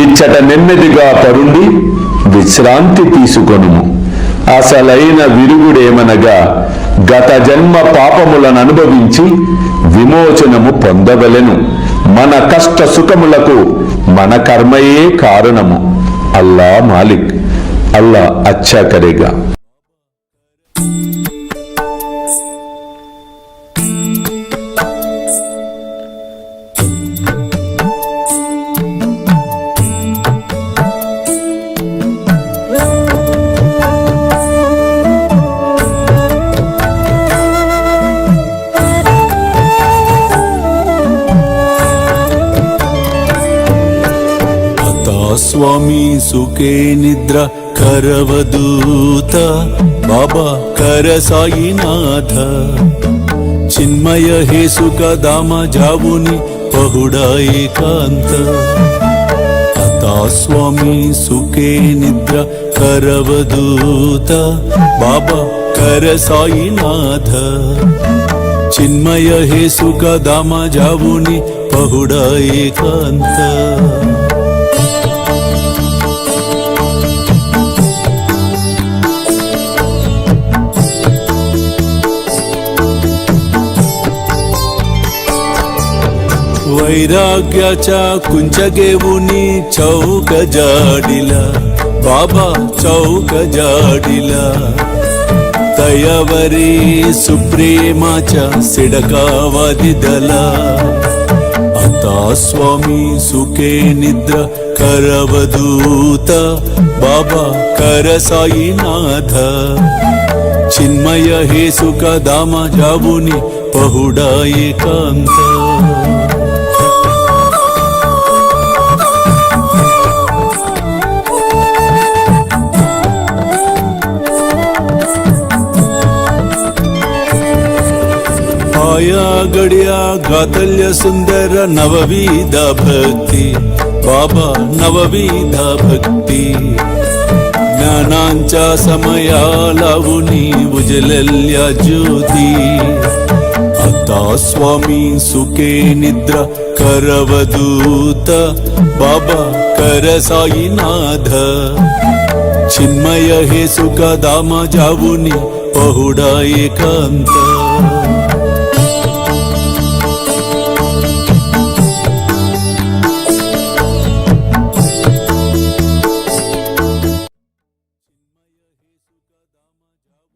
ఇచ్చట నెమ్మదిగా పరుండి విశ్రాంతి తీసుకొనుము. అసలైన విరుగుడేమనగా గత జన్మ పాపములను అనుభవించి విమోచనము పొందవలెను. మన కష్ట సుఖములకు మన కర్మయే కారణము. అల్లా మాలిక్. అల్లా అచ్చా కరేగా. స్వామి సుఖే నిద్ర కరవదూత బాబా కర సాయినాథ చిన్మయ హే సుఖ దామ జావుని పహుడా ఏకాంత అతా స్వామి సుఖే నిద్ర కరవదూత బాబా కర సాయినాథ చిన్మయ హే సుఖ దామ జావుని పహుడా ఏకాంత वैराग्याच्या कुंचगेवुनी चौक जाडिला बाबा चौक जाडिला तयावरी सुप्रेमाच्या सिडकावा दिदला आता स्वामी सुखे निद्र करवदूत बाबा कर साईनाथ चिन्मय हे सुख दामा जावुनी पहुडा एकांत आया गड्या गातल्य सुंदर नवविधा भक्ती बाबा नवविधा भक्ती ज्ञानांच्या समया लावुनी उजलल्या ज्योती आता स्वामी सुखे निद्रा करवदूत बाबा कर साईनाथ चिन्मय हे सुख दामा जावुनी पहुडा एकांत